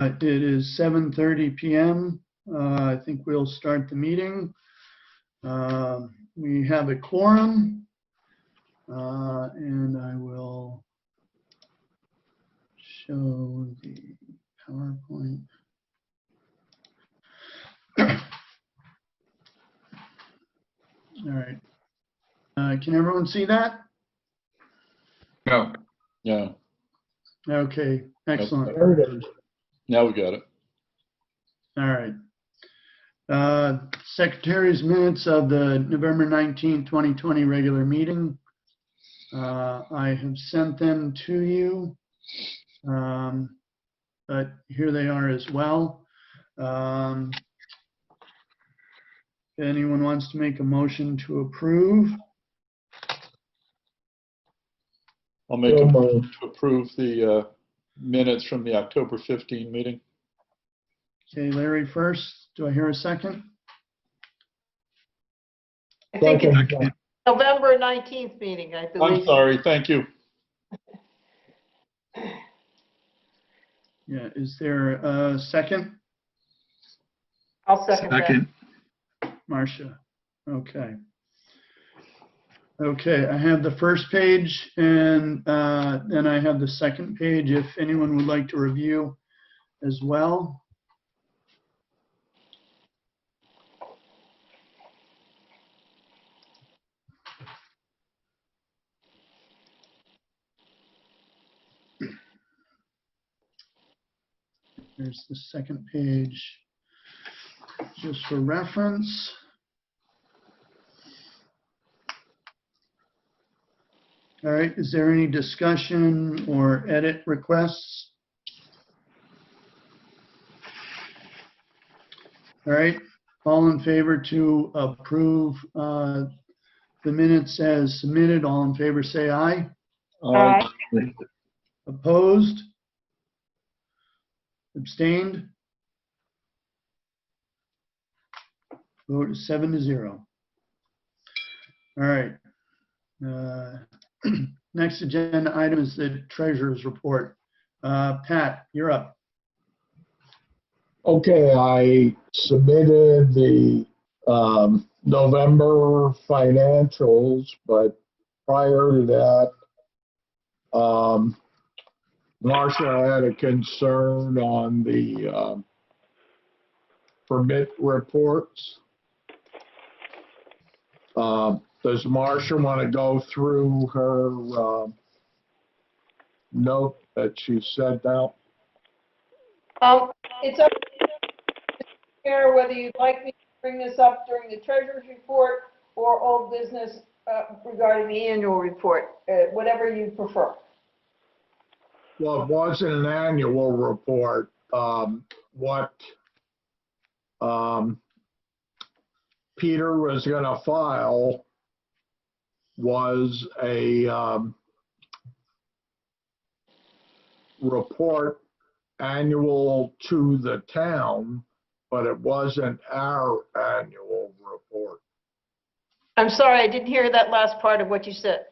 It is 7:30 p.m. I think we'll start the meeting. We have a quorum, and I will show the PowerPoint. All right. Can everyone see that? No. Yeah. Okay, excellent. There it is. Now we got it. All right. Secretary's minutes of the November 19, 2020 regular meeting. I have sent them to you, but here they are as well. If anyone wants to make a motion to approve. I'll make a motion to approve the minutes from the October 15 meeting. Okay, Larry first. Do I hear a second? I think it's November 19th meeting, I believe. I'm sorry. Thank you. Yeah, is there a second? I'll second that. Marcia. Okay. Okay, I have the first page and then I have the second page if anyone would like to review as well. There's the second page just for reference. All right, is there any discussion or edit requests? All right, all in favor to approve the minutes as submitted, all in favor say aye. Aye. Opposed? Abstained? Vote is 7-0. All right. Next agenda item is the treasurer's report. Pat, you're up. Okay, I submitted the November financials, but prior to that, Marcia had a concern on the permit reports. Does Marcia want to go through her note that she sent out? It's up to you whether you'd like me to bring this up during the treasurer's report or old business regarding the annual report, whatever you prefer. Well, it wasn't an annual report. What Peter was going to file was a report annual to the town, but it wasn't our annual report. I'm sorry, I didn't hear that last part of what you said.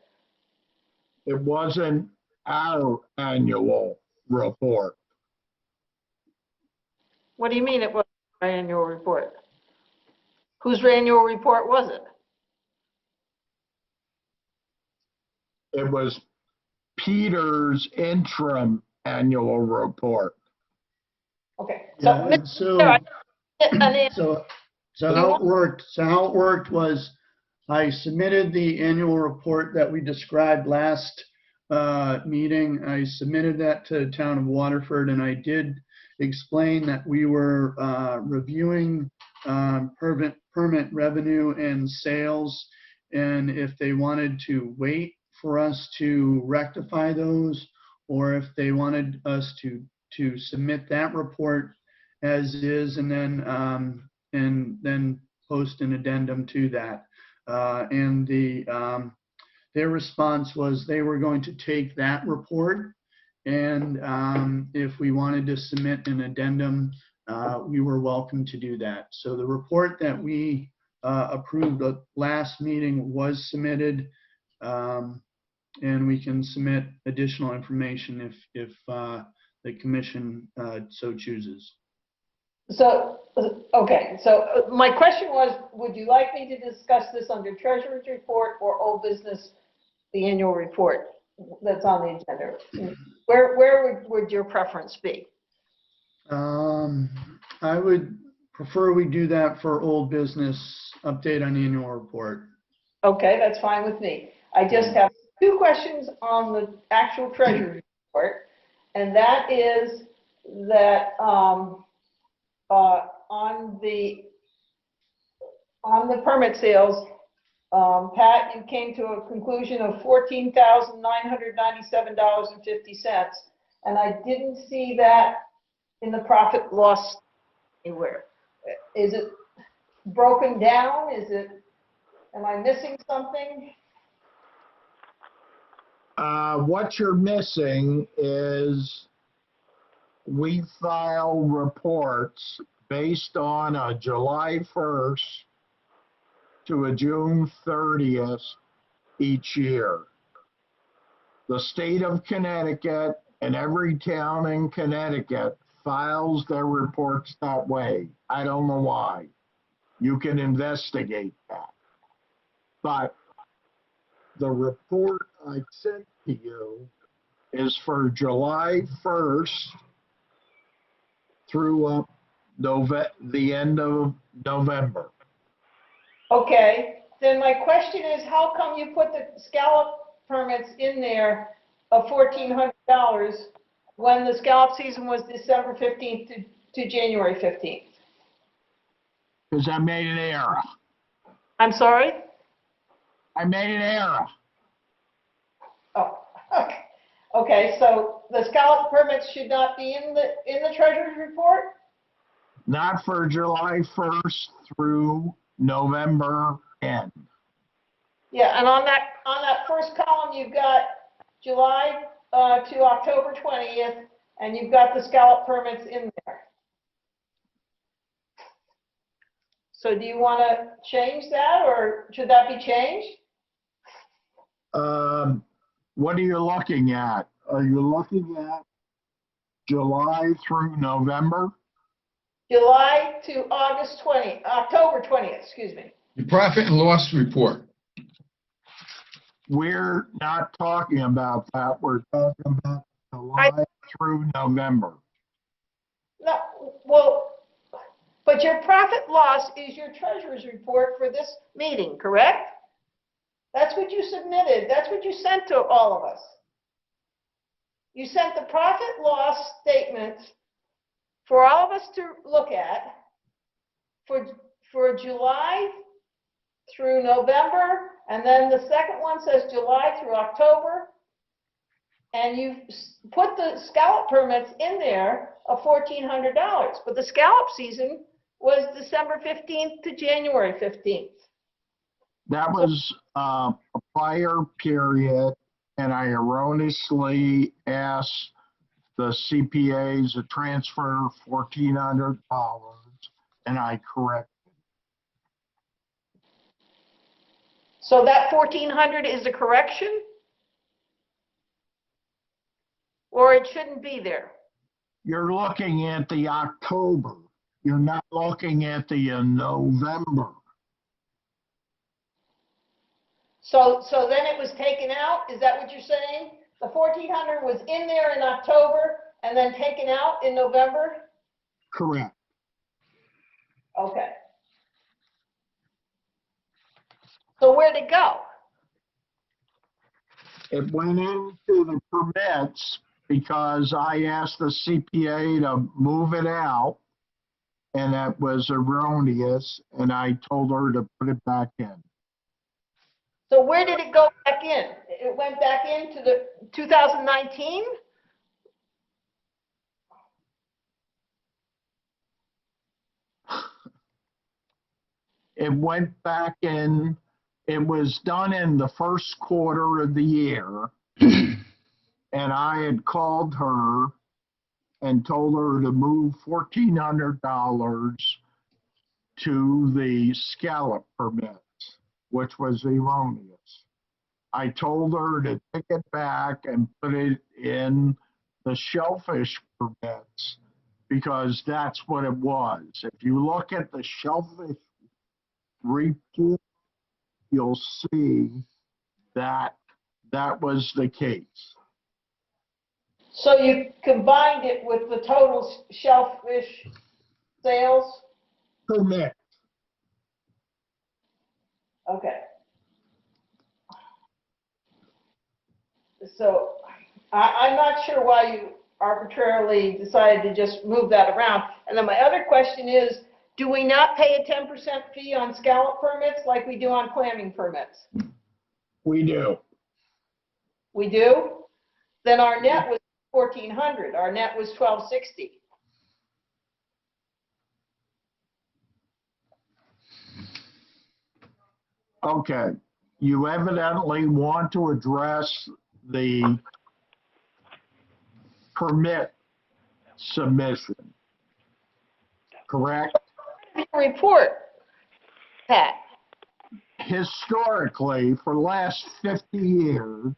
It wasn't our annual report. What do you mean it was our annual report? Whose annual report was it? It was Peter's interim annual report. Okay. Yeah, So how it worked was I submitted the annual report that we described last meeting. I submitted that to the town of Waterford, and I did explain that we were reviewing permit revenue and sales, and if they wanted to wait for us to rectify those, or if they wanted us to submit that report as is and then post an addendum to that. And their response was they were going to take that report, and if we wanted to submit an addendum, we were welcome to do that. So the report that we approved at last meeting was submitted, and we can submit additional information if the commission so chooses. So, okay, so my question was, would you like me to discuss this under treasurer's report or old business, the annual report that's on the agenda? Where would your preference be? I would prefer we do that for old business update on annual report. Okay, that's fine with me. I just have two questions on the actual treasurer's report, and that is that on the permit sales, Pat, you came to a conclusion of $14,997.50, and I didn't see that in the profit loss anywhere. Is it broken down? Am I missing something? What you're missing is we file reports based on a July 1st to a June 30th each year. The state of Connecticut and every town in Connecticut files their reports that way. I don't know why. You can investigate that. But the report I sent to you is for July 1st through the end of November. Okay, then my question is, how come you put the scallop permits in there of $1,400 when the scallop season was December 15th to January 15th? Because I made an error. I'm sorry? I made an error. Oh, okay. Okay, so the scallop permits should not be in the treasurer's report? Not for July 1st through November end. Yeah, and on that first column, you've got July to October 20th, and you've got the scallop permits in there. So do you want to change that, or should that be changed? What are you looking at? Are you looking at July through November? July to October 20th, excuse me. The profit and loss report. We're not talking about that. We're talking about July through November. No, well, but your profit loss is your treasurer's report for this meeting, correct? That's what you submitted. That's what you sent to all of us. You sent the profit loss statement for all of us to look at for July through November, and then the second one says July through October, and you put the scallop permits in there of $1,400, but the scallop season was December 15th to January 15th. That was a prior period, and I erroneously asked the CPAs to transfer $1,400, and I corrected. So that 1,400 is a correction? Or it shouldn't be there? You're looking at the October. You're not looking at the November. So then it was taken out? Is that what you're saying? The 1,400 was in there in October and then taken out in November? Correct. Okay. So where'd it go? It went into the permits because I asked the CPA to move it out, and that was erroneous, and I told her to put it back in. So where did it go back in? It went back into the 2019? It went back in, it was done in the first quarter of the year, and I had called her and told her to move $1,400 to the scallop permits, which was erroneous. I told her to take it back and put it in the shellfish permits, because that's what it was. If you look at the Shellfish report, you'll see that that was the case. So you combined it with the total shellfish sales? Permit. Okay. So I'm not sure why you arbitrarily decided to just move that around. And then my other question is, do we not pay a 10% fee on scallop permits like we do on clamming permits? We do. We do? Then our net was 1,400. Our net was 1,260. Okay. You evidently want to address the permit submission, correct? Report, Pat. Historically, for the last 50 years,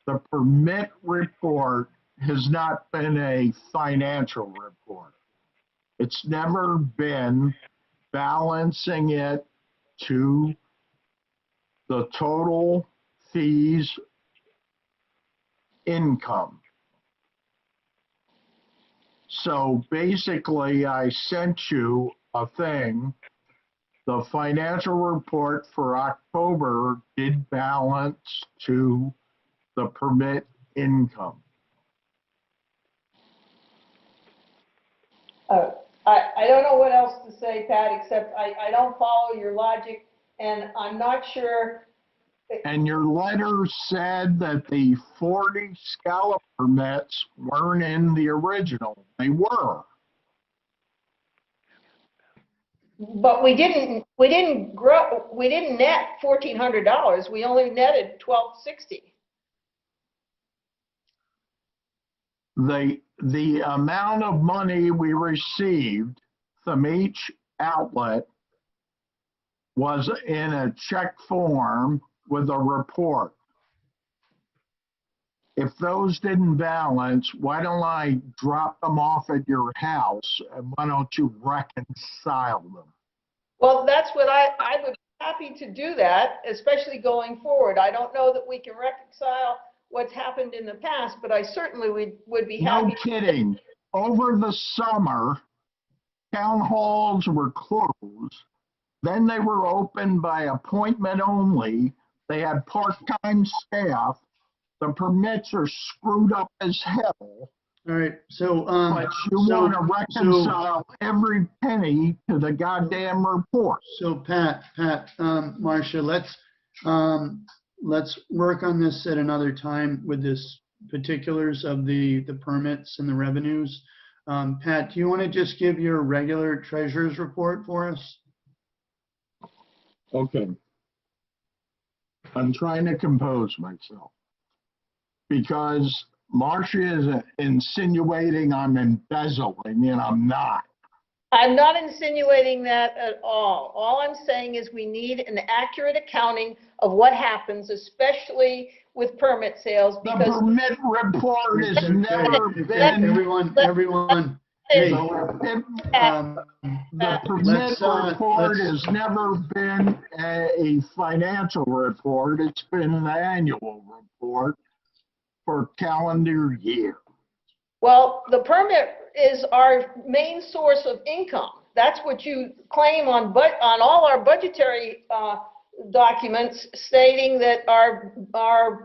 the permit report has not been a financial report. It's never been balancing it to the total fees income. So basically, I sent you a thing. The financial report for October did balance to the permit income. I don't know what else to say, Pat, except I don't follow your logic, and I'm not sure. And your letter said that the 40 scallop permits weren't in the original. They were. But we didn't net $1,400. We only netted $1,260. The amount of money we received from each outlet was in a check form with a report. If those didn't balance, why don't I drop them off at your house and why don't you reconcile them? Well, that's what I would be happy to do that, especially going forward. I don't know that we can reconcile what's happened in the past, but I certainly would be happy. No kidding. Over the summer, town halls were closed. Then they were open by appointment only. They had part-time staff. The permits are screwed up as hell. All right, so, But you want to reconcile every penny to the goddamn report. So Pat, Marcia, let's work on this at another time with this particulars of the permits and the revenues. Pat, do you want to just give your regular treasurer's report for us? Okay. I'm trying to compose myself because Marcia is insinuating I'm embezzling, and I'm not. I'm not insinuating that at all. All I'm saying is we need an accurate accounting of what happens, especially with permit sales, The because permit report has never been. Everyone, hey, The permit report has never been a financial report. It's been an annual report for calendar year. well, the permit is our main source of income. That's what you claim on all our budgetary documents, stating that our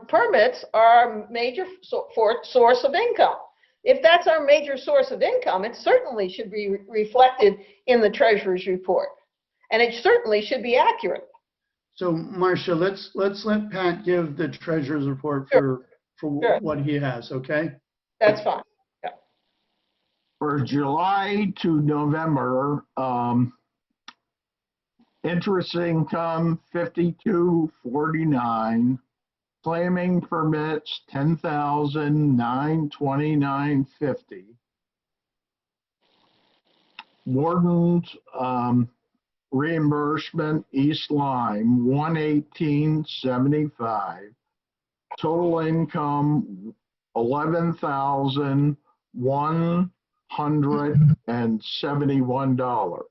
permits are our major source of income. If that's our major source of income, it certainly should be reflected in the treasurer's report, and it certainly should be accurate. so Marcia, let's let Pat give the treasurer's report Sure. for what he has, okay? That's fine. For July to November, interest income 5249, claiming permits 10,929.50, warden's reimbursement East Lyme 118.75, total income 11,1 $1,071.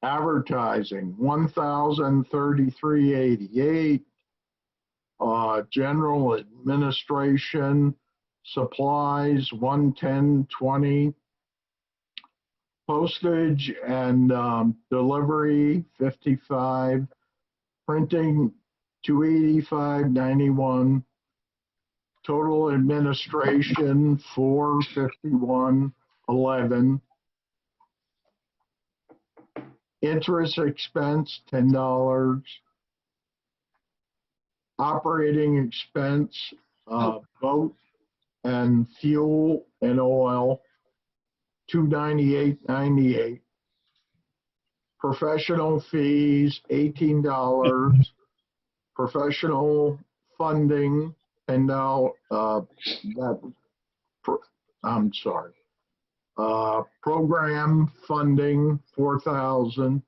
Advertising, $1,033.88. General administration supplies, $110.20. Postage and delivery, $55. Printing, $285.91. Total administration, $451.11. Interest expense, $10. Operating expense, boat and fuel and oil, $298.98. Professional fees, $18. Professional funding, $10. I'm sorry. Program funding, $4,000.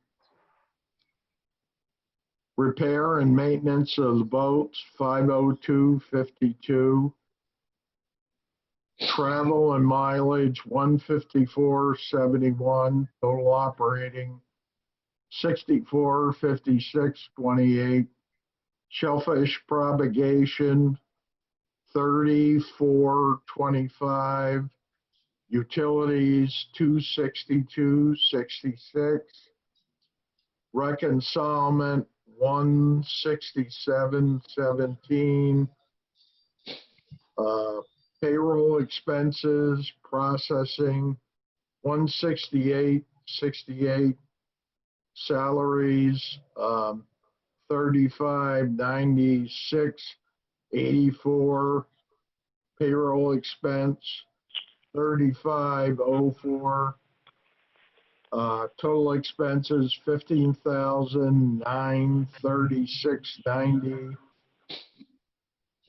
Repair and maintenance of the boats, $502.52. Travel and mileage, $154.71. Total operating, $64.56.28. Shellfish propagation, $34.25. Utilities, $262.66. Reconcilement, $167.17. Payroll expenses, processing, $168.68. Salaries, $35.96.84. Payroll expense, $35.04. Total expenses, $15,936.90.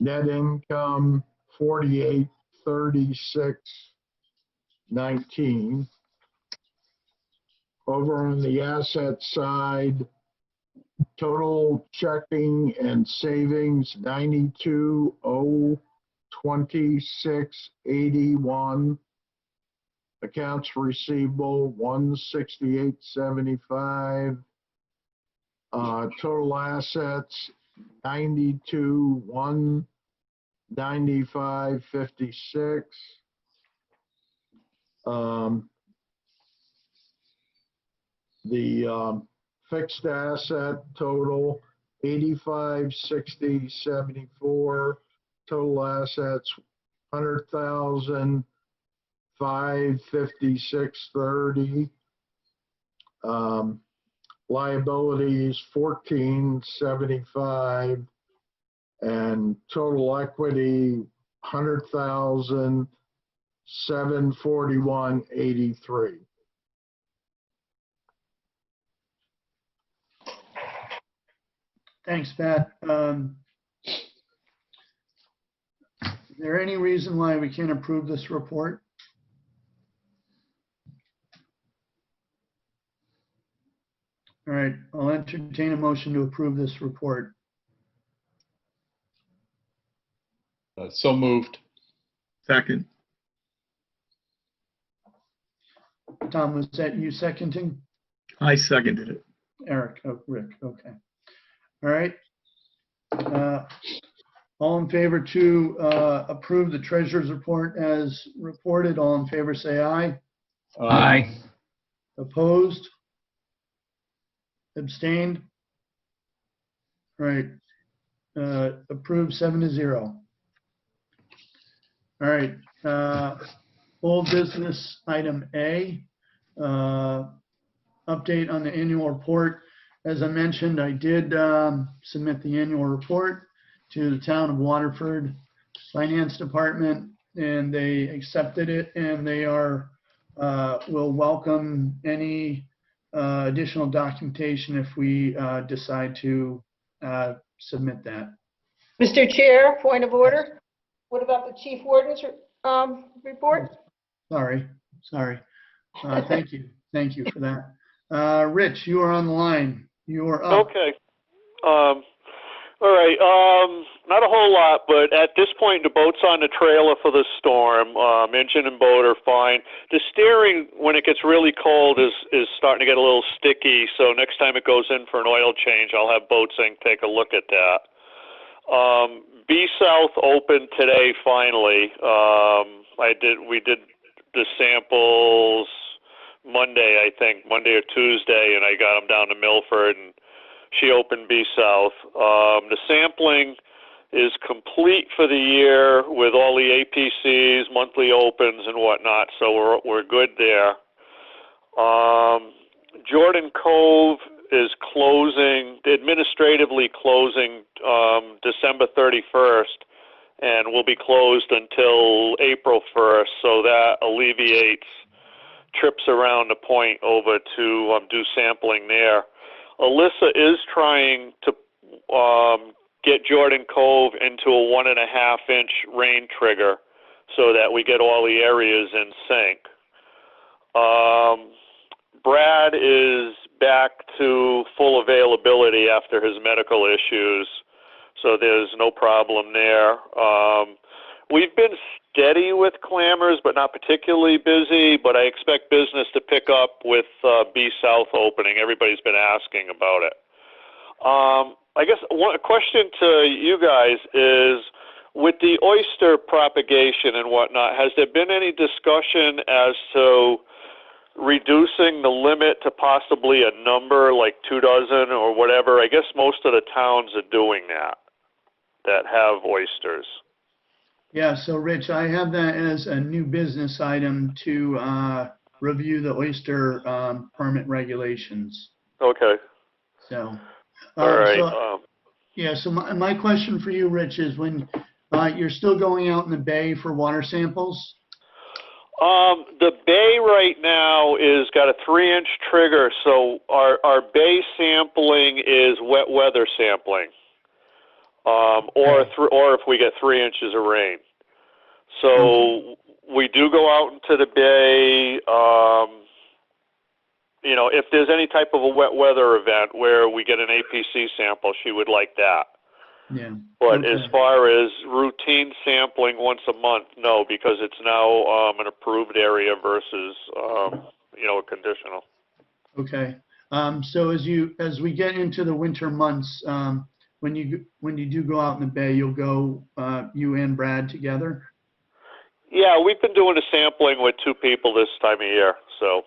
Net income, $48.36.19. Over on the asset side, total checking and savings, $92,026.81. Accounts receivable, $168.75. Total assets, $92,195.56. The fixed asset total, $85,60.74. Total assets, $100,556.30. Liabilities, $14.75. And total equity, $100,741.83. Thanks, Pat. Is there any reason why we can't approve this report? All right, I'll entertain a motion to approve this report. So moved. Second. Tom, was that you seconding? I seconded it. Eric, oh, Rick, okay. All right. All in favor to approve the treasurer's report as reported, all in favor say aye. Aye. Opposed? Abstained? All right. Approved 7-0. All right. Old business item A, update on the annual report. As I mentioned, I did submit the annual report to the town of Waterford Finance Department, and they accepted it, and they will welcome any additional documentation if we decide to submit that. Mr. Chair, point of order. What about the chief warden's report? Sorry. Thank you for that. Rich, you are on the line. You are up. Okay. All right. Not a whole lot, but at this point, the boat's on the trailer for the storm. Engine and boat are fine. The steering, when it gets really cold, is starting to get a little sticky. So next time it goes in for an oil change, I'll have Boats Inc. take a look at that. B South opened today finally. We did the samples Monday, I think, Monday or Tuesday, and I got them down to Milford, and she opened B South. The sampling is complete for the year with all the APCs, monthly opens, and whatnot, so we're good there. Jordan Cove is administratively closing December 31st, and will be closed until April 1st, so that alleviates trips around the point over to do sampling there. Alyssa is trying to get Jordan Cove into a 1.5-inch rain trigger so that we get all the areas in sync. Brad is back to full availability after his medical issues, so there's no problem there. We've been steady with clammers, but not particularly busy, but I expect business to pick up with B South opening. Everybody's been asking about it. I guess one question to you guys is, with the oyster propagation and whatnot, has there been any discussion as to reducing the limit to possibly a number like 24 or whatever? I guess most of the towns are doing that have oysters. Yeah, so Rich, I have that as a new business item to review the oyster permit regulations. Okay. So, all right. So my question for you, Rich, is when you're still going out in the bay for water samples? The bay right now is got a 3-inch trigger, so our bay sampling is wet weather sampling. Or if we get 3 inches of rain. So we do go out into the bay. If there's any type of a wet weather event where we get an APC sample, she would like that. Yeah. But as far as routine sampling once a month, no, because it's now an approved area versus a conditional. Okay. So as we get into the winter months, when you do go out in the bay, you'll go you and Brad together? Yeah, we've been doing the sampling with 2 people this time of year, so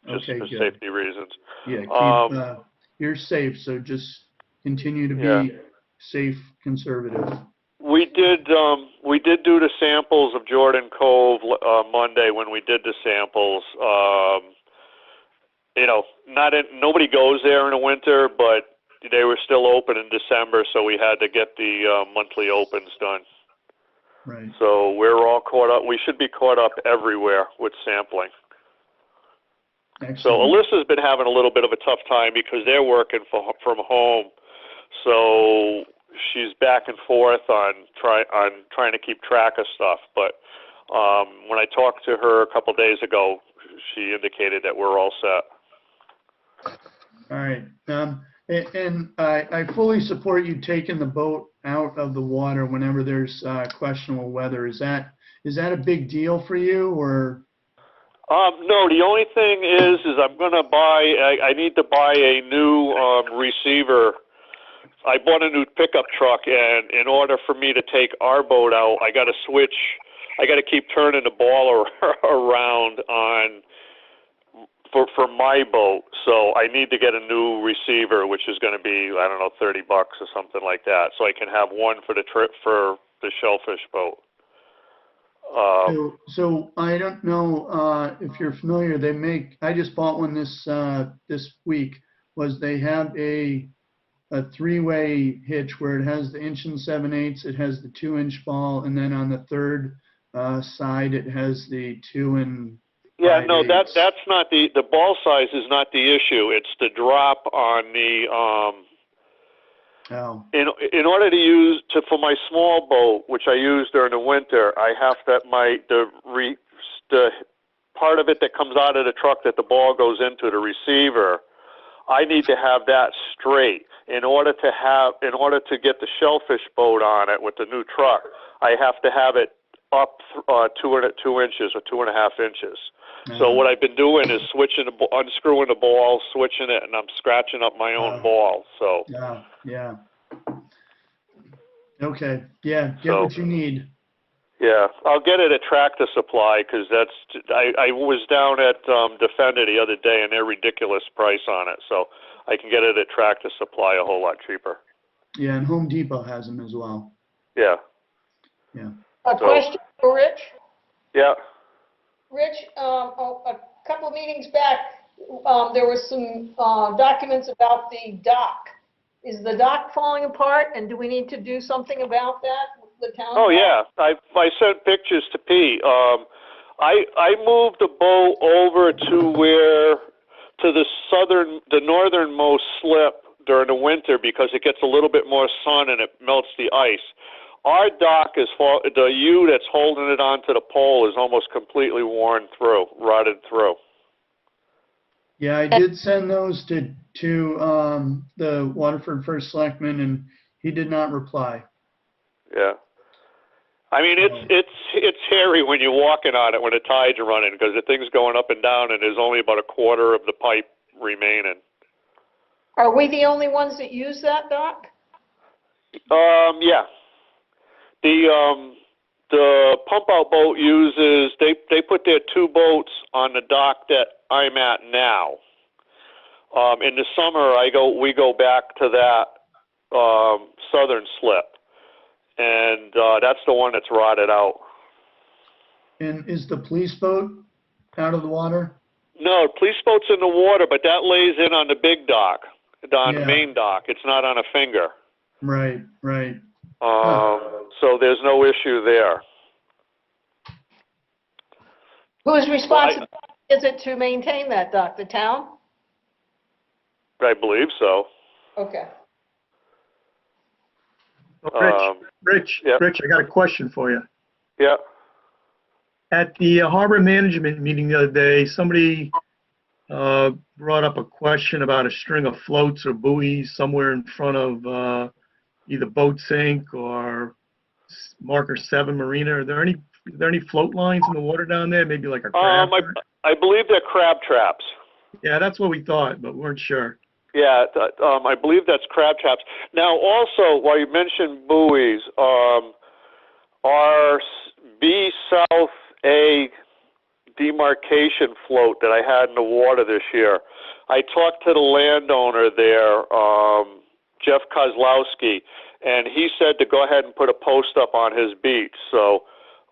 just for good. safety reasons. Yeah, you're safe, so just continue to be safe, conservative. We did do the samples of Jordan Cove Monday when we did the samples. Nobody goes there in the winter, but they were still open in December, so we had to get the monthly opens done. Right. So we're all caught up. We should be caught up everywhere with sampling. Excellent. So Alyssa's been having a little bit of a tough time because they're working from home. So she's back and forth on trying to keep track of stuff. But when I talked to her a couple days ago, she indicated that we're all set. All right. And I fully support you taking the boat out of the water whenever there's questionable weather. Is that a big deal for you, or? No, the only thing is I'm going to I need to buy a new receiver. I bought a new pickup truck, and in order for me to take our boat out, I got to keep turning the ball around for my boat. So I need to get a new receiver, which is going to be, I don't know, $30 or something like that, so I can have one for the trip for the Shellfish boat. So I don't know if you're familiar. I just bought one this week. They have a 3-way hitch where it has the 1 7/8, it has the 2-inch ball, and then on the third side it has the 2 Yeah, no, that's not the ball size is not the issue. It's the drop on the In order to use for my small boat, which I use during the winter, I have to the part of it that comes out of the truck that the ball goes into, the receiver, I need to have that straight. in order to get the Shellfish boat on it with the new truck, I have to have it up 2 inches or 2.5 inches. So what I've been doing is unscrewing the ball, switching it, and I'm scratching up my own ball. So Yeah. Okay, yeah, get what you need. yeah, I'll get it at Tractor Supply because I was down at Defender the other day and they're ridiculous price on it. So I can get it at Tractor Supply a whole lot cheaper. Yeah, and Home Depot has them as well. Yeah. Yeah. A question for Rich? Yeah. Rich, a couple of meetings back, there was some documents about the dock. Is the dock falling apart, and do we need to do something about that with the town? Oh yeah, I sent pictures to Pete. I moved the boat over to the northernmost slip during the winter because it gets a little bit more sun and it melts the ice. Our dock the U that's holding it onto the pole is almost completely rotted through. Yeah, I did send those to the Waterford First Selectman, and he did not reply. Yeah. I mean, it's hairy when you're walking on it when the tides are running because the thing's going up and down and there's only about a quarter of the pipe remaining. Are we the only ones that use that dock? Yeah. The pump out boat uses, they put their 2 boats on the dock that I'm at now. In the summer, we go back to that southern slip, and that's the one that's rotted out. And is the police boat out of the water? No, police boat's in the water, but that lays in on the big dock, on the main dock. It's not on a finger. Right. So there's no issue there. Whose responsibility is it to maintain that dock? The town? I believe so. Okay. Rich, yeah. Rich, I got a question for you. Yeah. At the harbor management meeting the other day, somebody brought up a question about a string of floats or buoys somewhere in front of either Boat Sink or Marker 7 Marina. Are there any float lines in the water down there? Maybe like a crab? I believe they're crab traps. Yeah, that's what we thought, but weren't sure. Yeah, I believe that's crab traps. Now, also, while you mentioned buoys, our B South A demarcation float that I had in the water this year, I talked to the landowner there, Jeff Kozlowski, and he said to go ahead and put a post up on his beach,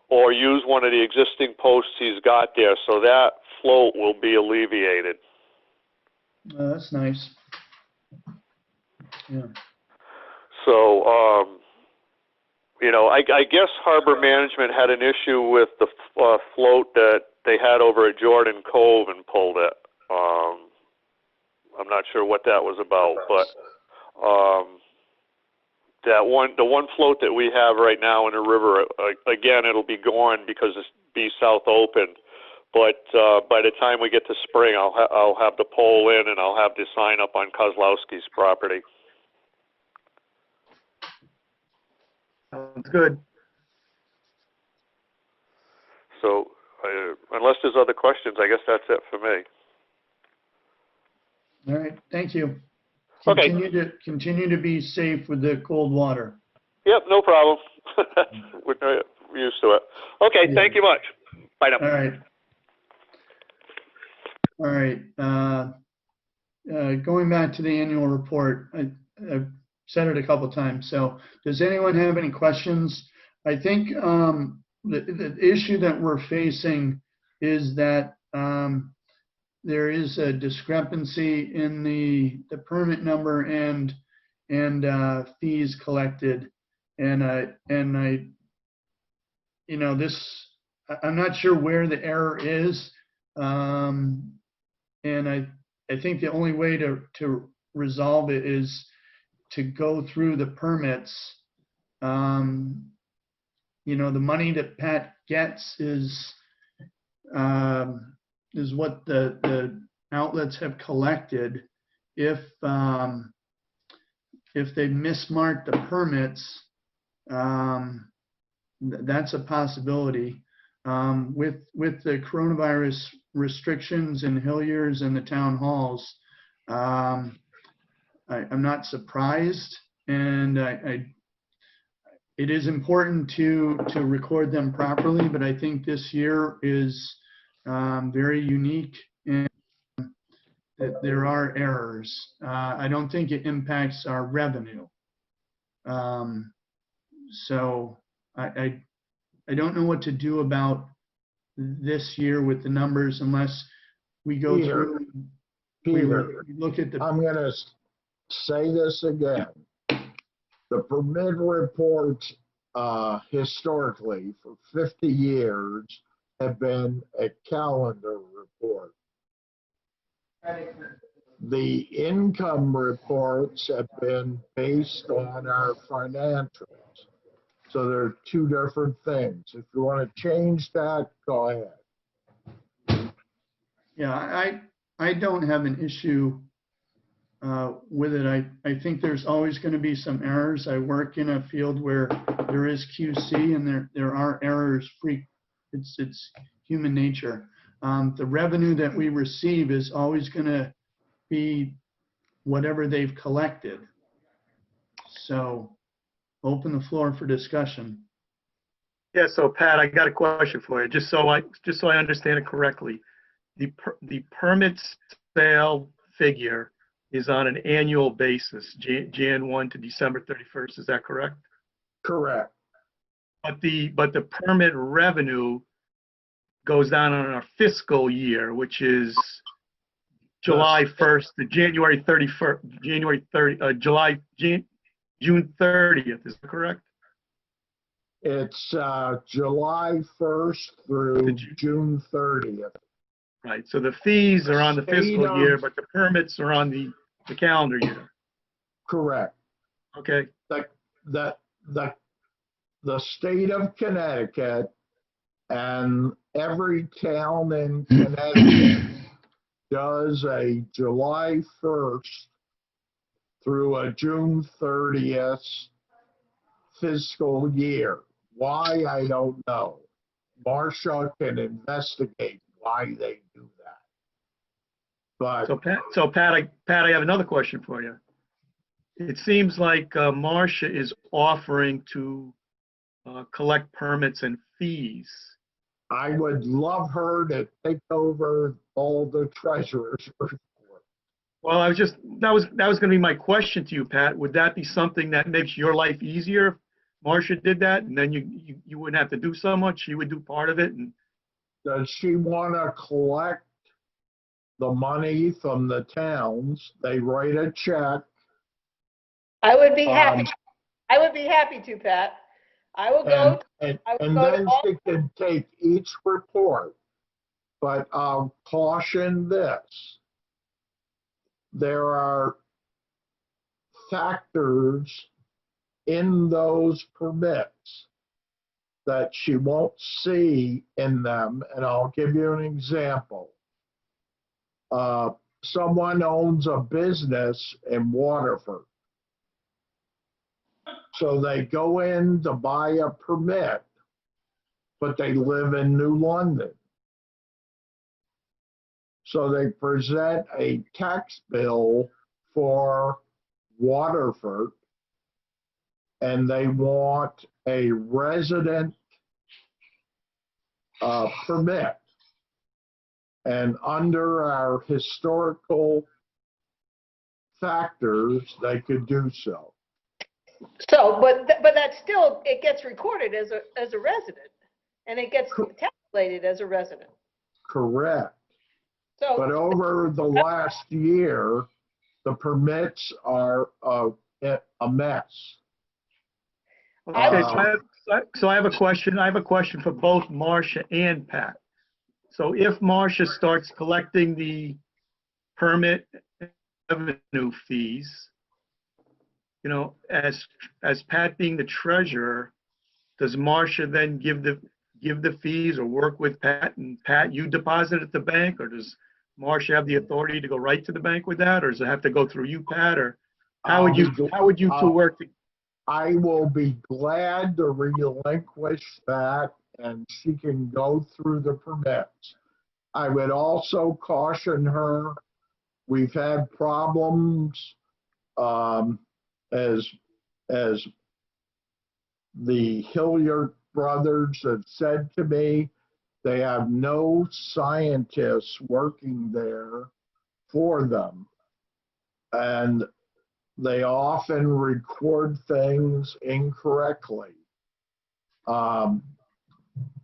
or use one of the existing posts he's got there, so that float will be alleviated. That's nice. Yeah. So, I guess Harbor Management had an issue with the float that they had over at Jordan Cove and pulled it. I'm not sure what that was about, but the one float that we have right now in the river, again, it'll be gone because it's B South opened. But by the time we get to spring, I'll have the pole in and I'll have the sign up on Kozlowski's property. Sounds good. So, unless there's other questions, I guess that's it for me. All right, thank you. Okay. Continue to be safe with the cold water. Yep, no problem. We're used to it. Okay, Yeah. Thank you much. Bye now. All right. Going back to the annual report, I've said it a couple times. So does anyone have any questions? I think the issue that we're facing is that there is a discrepancy in the permit number and fees collected, and I'm not sure where the error is, and I think the only way to resolve it is to go through the permits. The money that Pat gets is what the outlets have collected. If if they mismarked the permits, that's a possibility. With the coronavirus restrictions in Hilliers and the town halls, I'm not surprised, and it is important to record them properly, but I think this year is very unique in that there are errors. I don't think it impacts our revenue. So I don't know what to do about this year with the numbers unless we go through, we look at the. I'm going to say this again. The permit reports historically for 50 years have been a calendar report. The income reports have been based on our financials. So they're two different things. If you want to change that, go ahead. Yeah, I don't have an issue with it. I think there's always going to be some errors. I work in a field where there is QC and there are errors. It's human nature. The revenue that we receive is always going to be whatever they've collected. So open the floor for discussion. Yeah, so Pat, I got a question for you, just so I understand it correctly. The permit sale figure is on an annual basis, Jan 1 to December 31st. Is that correct? Correct. But the permit revenue goes down on our fiscal year, which is July 1st to January 31st, June 30th. Is that correct? It's July 1st through June 30th. Right. So the fees are on the fiscal year, but the permits are on the calendar year. Correct. Okay. The state of Connecticut and every town in Connecticut does a July 1st through a June 30th fiscal year. Why, I don't know. Marcia can investigate why they do that. But So Pat, I have another question for you. It seems like Marcia is offering to collect permits and fees. I would love her to take over all the treasurer's report. Well, that was going to be my question to you, Pat. Would that be something that makes your life easier if Marcia did that, and then you wouldn't have to do so much? She would do part of it. And does she want to collect the money from the towns? They write a check. I would be happy. I would be happy to, Pat. I will go. And then she can take each report. But I'll caution this. There are factors in those permits that she won't see in them, and I'll give you an example. Someone owns a business in Waterford. So they go in to buy a permit, but they live in New London. So they present a tax bill for Waterford, and they want a resident permit. And under our historical factors, they could do so. So, but that still, it gets recorded as a resident, and it gets calculated as a resident. Correct. So, but over the last year, the permits are a mess. Okay, so I have a question. I have a question for both Marcia and Pat. So if Marcia starts collecting the permit revenue fees, you know, as Pat being the treasurer, does Marcia then give the fees or work with Pat, and Pat, you deposit at the bank, or does Marcia have the authority to go right to the bank with that, or does it have to go through you, Pat? Or How would you two work? I will be glad to relinquish that and she can go through the permits. I would also caution her, we've had problems, as the Hilliard brothers have said to me, they have no scientists working there for them. And they often record things incorrectly.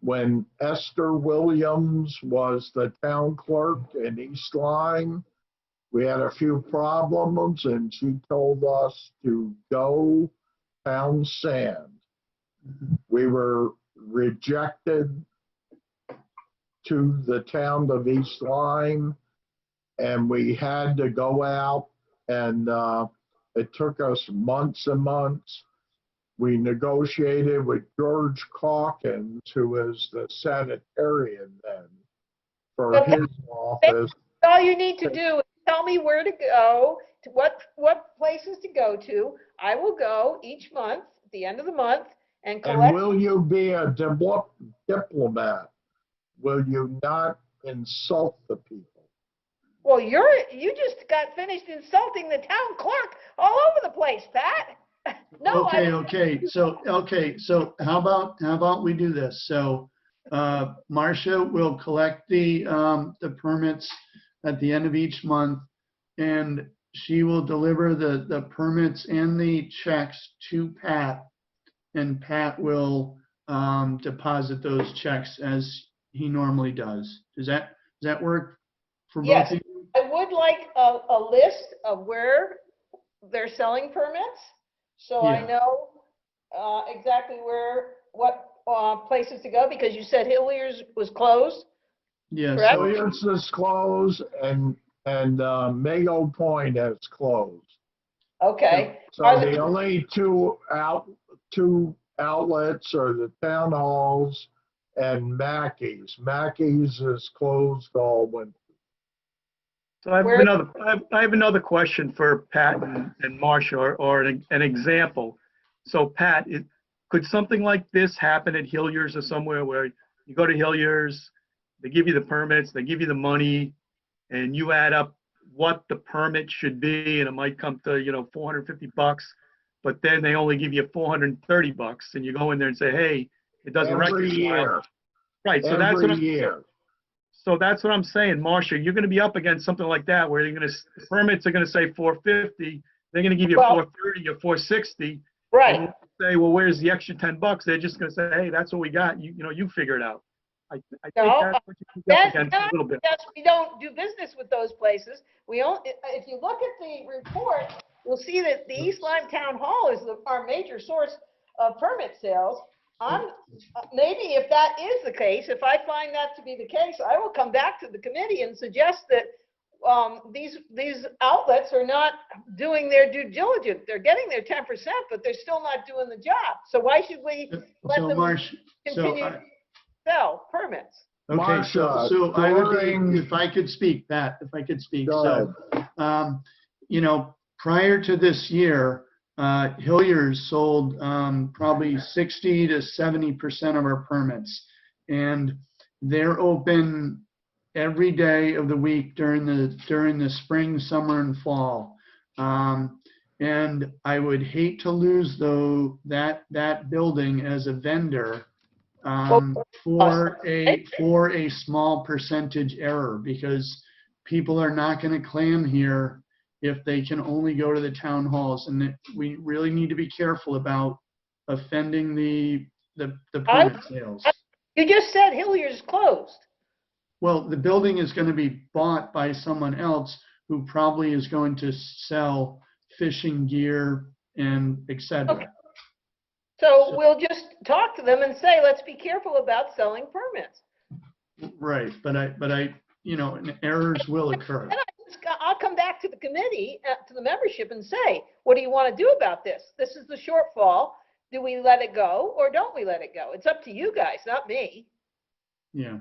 When Esther Williams was the town clerk in East Lyme, we had a few problems and she told us to go pound sand. We were rejected to the town of East Lyme and we had to go out and it took us months and months. We negotiated with George Calkins, who is the sanitarian then, for Okay. his office. All you need to do is tell me where to go, to what places to go to. I will go each month, at the end of the month, and And collect. will you be a diplomat? Will you not insult the people? Well, you just got finished insulting the town clerk all over the place, Pat. No, Okay. So how about we do this? So, Marcia will collect the permits at the end of each month, and she will deliver the permits and the checks to Pat, and Pat will deposit those checks as he normally does. Does that work for both Yes. of you? I would like a list of where they're selling permits, so I Yeah. know exactly what places to go, because you said Hilliers was closed, Yeah. correct? So Hilliard's is closed and Mayo Point has closed. Okay. So the only two outlets are the town halls and Mackey's. Mackey's is closed all winter. So I have another question for Pat and Marcia, or an example. So Pat, could something like this happen at Hilliers or somewhere where you go to Hilliers, they give you the permits, they give you the money, and you add up what the permit should be, and it might come to, $450, but then they only give you $430, and you go in there and say, hey, it doesn't Every reconcile. year. Right. So Every year. So that's what I'm saying, Marcia. You're going to be up against something like that, where the permits are going to say 450. They're going to give you 430 or 460. Right. And you say, well, where's the extra $10? They're just going to say, hey, that's what we got. You figure it out. I think that's what you can get up against a little bit. Yes, we don't do business with those places. If you look at the report, you'll see that the East Lyme Town Hall is our major source of permit sales. Maybe if that is the case, if I find that to be the case, I will come back to the committee and suggest that these outlets are not doing their due diligence. They're getting their 10%, but they're still not doing the job. So why should we let them continue to sell permits? Okay, Marcia, so I would be, if I could speak, Pat, if I could speak. Go So, prior to this year, Hilliers sold probably 60 to 70% of our permits, and they're open every day of the week during the spring, summer, and fall. And I would hate to lose that building as a vendor for a small percentage error, because people are not going to clam here if they can only go to the town halls, and we really need to be careful about offending the permit sales. You just said Hilliers is closed. Well, the building is going to be bought by someone else who probably is going to sell fishing gear and etc. Okay. So we'll just talk to them and say, let's be careful about selling permits. Right, but errors will occur. And I'll come back to the committee, to the membership, and say, what do you want to do about this? This is the shortfall. Do we let it go or don't we let it go? It's up to you guys, not me. Yeah.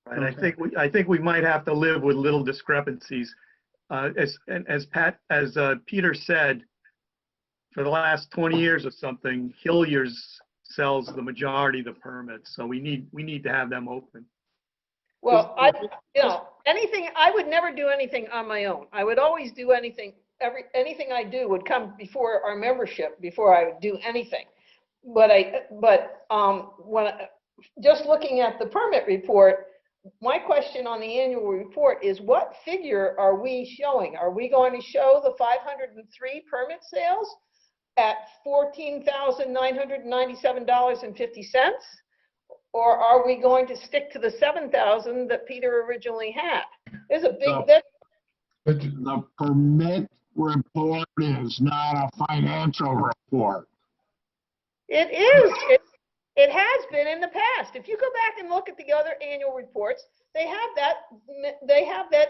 And Okay. I think we might have to live with little discrepancies. As Peter said, for the last 20 years or something, Hilliers sells the majority of the permits, so we need to have them open. Well, anything, I would never do anything on my own. I would always do anything, anything I do would come before our membership, before I would do anything. Just looking at the permit report, my question on the annual report is, what figure are we showing? Are we going to show the 503 permit sales at $14,997.50? Or are we going to stick to the 7,000 that Peter originally had? There's a big difference. The permit report is not a financial report. It is. It has been in the past. If you go back and look at the other annual reports, they have that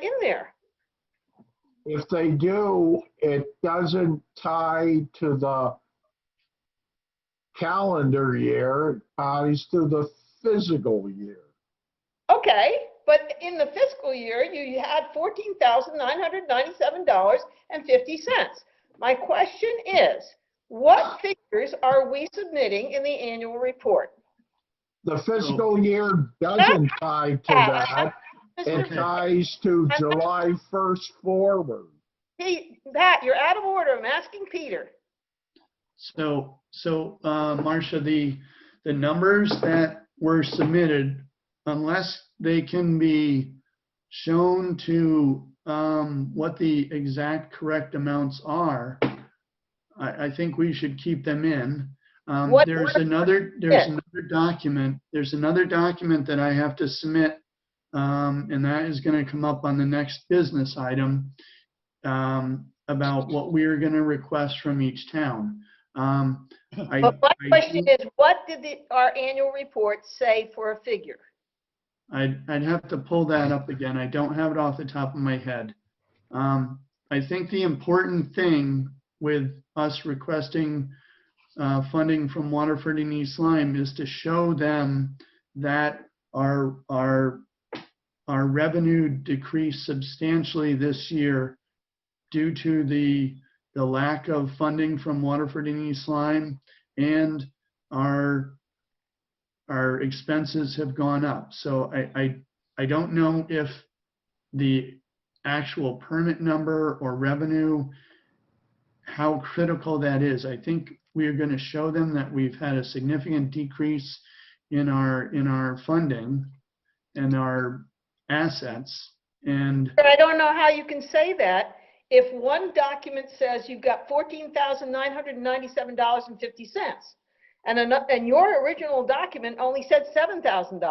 in there. If they do, it doesn't tie to the calendar year, it ties to the physical year. Okay, but in the fiscal year, you had $14,997.50. My question is, what figures are we submitting in the annual report? The fiscal year doesn't tie to that. It ties to July 1st forward. Hey, Pat, you're out of order. I'm asking Peter. So, Marcia, the numbers that were submitted, unless they can be shown to what the exact correct amounts are, I think we should keep them in. There's another document that I have to submit, and that is going to come up on the next business item about what we are going to request from each town. But my question is, what did our annual report say for a figure? I'd have to pull that up again. I don't have it off the top of my head. I think the important thing with us requesting funding from Waterford and East Lyme is to show them that our revenue decreased substantially this year due to the lack of funding from Waterford and East Lyme, and our expenses have gone up. So I don't know if the actual permit number or revenue, how critical that is. I think we are going to show them that we've had a significant decrease in our funding and our assets. And But I don't know how you can say that if one document says you've got $14,997.50, and your original document only said $7,000.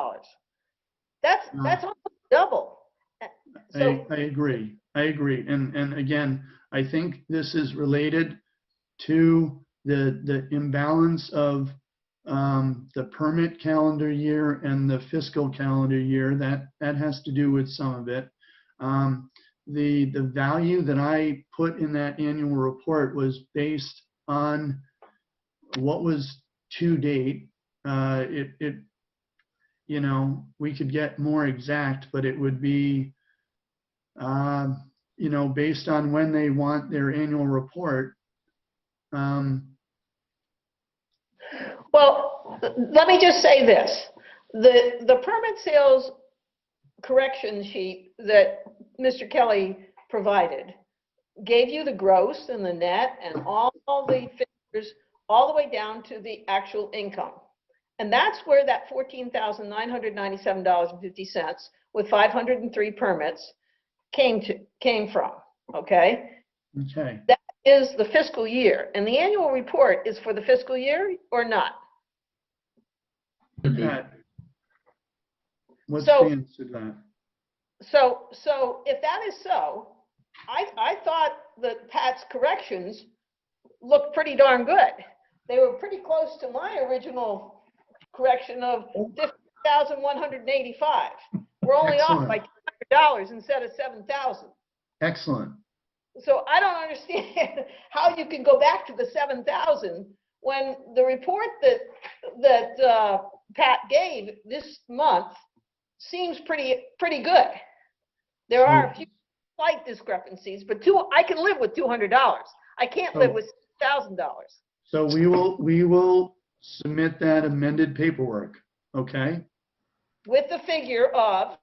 That's almost double. So, I agree. And again, I think this is related to the imbalance of the permit calendar year and the fiscal calendar year. That has to do with some of it. The value that I put in that annual report was based on what was to date. We could get more exact, but it would be, based on when they want their annual report. well, let me just say this. The permit sales correction sheet that Mr. Kelly provided gave you the gross and the net and all the figures all the way down to the actual income. And that's where that $14,997.50 with 503 permits came from, okay? Okay. That is the fiscal year. And the annual report is for the fiscal year or not? Pat, what's So- the answer to that? So if that is so, I thought that Pat's corrections looked pretty darn good. They were pretty close to my original correction of $50,185. We're only off by $200 instead of $7,000. Excellent. So I don't understand how you can go back to the 7,000 when the report that Pat gave this month seems pretty good. There are a few slight discrepancies, but I can live with $200. I can't live with $5,000 So we will submit that amended paperwork, okay? with the figure of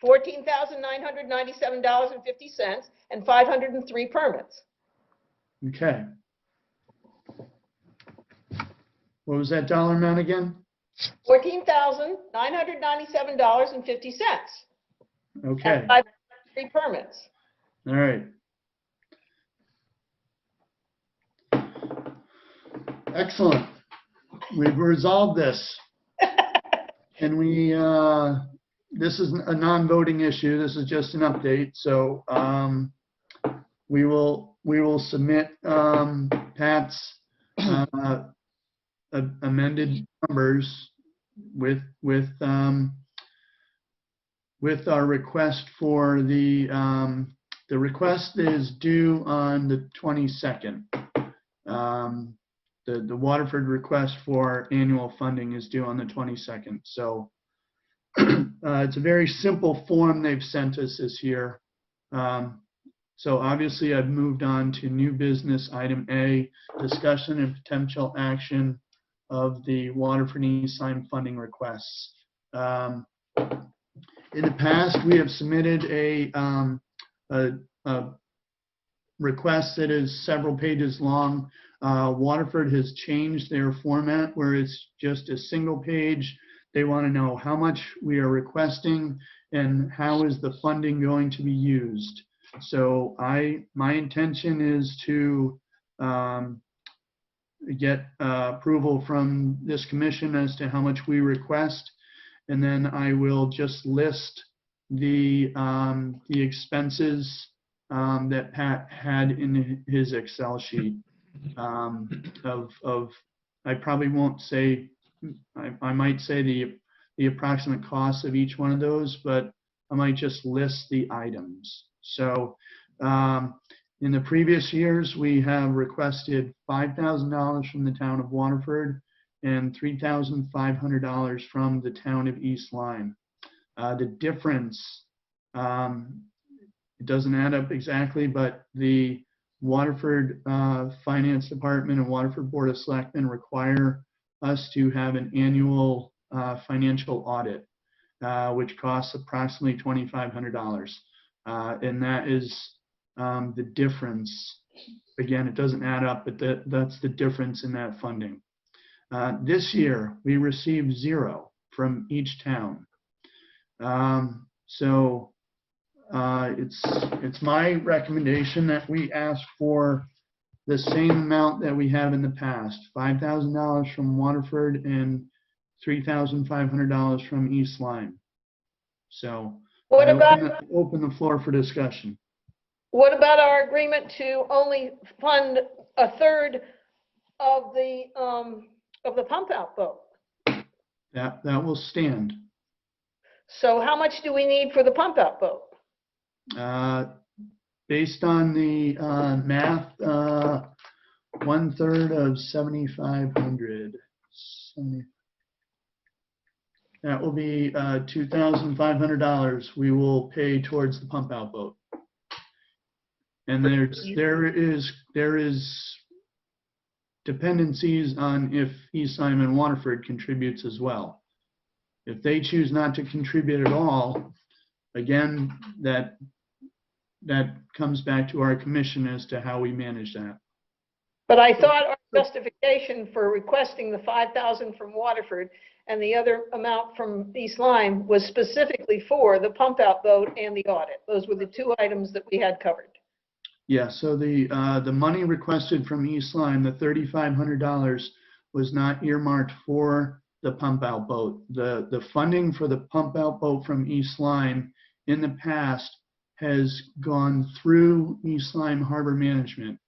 $14,997.50 and 503 permits. Okay. What was that dollar amount again? $14,997.50 Okay, and 503 permits. all right. Excellent. We've resolved this. And this is a non-voting issue. This is just an update. So we will submit Pat's amended numbers with our request for the request is due on the 22nd. The Waterford request for annual funding is due on the 22nd. So it's a very simple form they've sent us this year. So obviously I've moved on to new business item A, discussion and potential action of the Waterford-East Lyme funding requests. In the past, we have submitted a request that is several pages long. Waterford has changed their format where it's just a single page. They want to know how much we are requesting and how is the funding going to be used. So my intention is to get approval from this commission as to how much we request, and then I will just list the expenses that Pat had in his Excel sheet. I probably won't say, I might say the approximate cost of each one of those, but I might just list the items. So in the previous years, we have requested $5,000 from the town of Waterford and $3,500 from the town of East Lyme. The difference, it doesn't add up exactly, but the Waterford Finance Department and Waterford Board of Selectmen require us to have an annual financial audit, which costs approximately $2,500. And that is the difference. Again, it doesn't add up, but that's the difference in that funding. This year, we received 0 from each town. So it's my recommendation that we ask for the same amount that we have in the past, $5,000 from Waterford and $3,500 from East Lyme. So What I about open the floor for discussion. What about our agreement to only fund a third of the pump out boat? That will stand. So how much do we need for the pump out boat? Based on the math, 1/3 of 7,500. That will be $2,500 we will pay towards the pump out boat. And there is dependencies on if East Lyme and Waterford contributes as well. If they choose not to contribute at all, again, that comes back to our commission as to how we manage that. But I thought our justification for requesting the $5,000 from Waterford and the other amount from East Lyme was specifically for the pump out boat and the audit. Those were the 2 items that we had covered. Yeah, so the money requested from East Lyme, the $3,500, was not earmarked for the pump out boat. The funding for the pump out boat from East Lyme in the past has gone through East Lyme Harbor Management.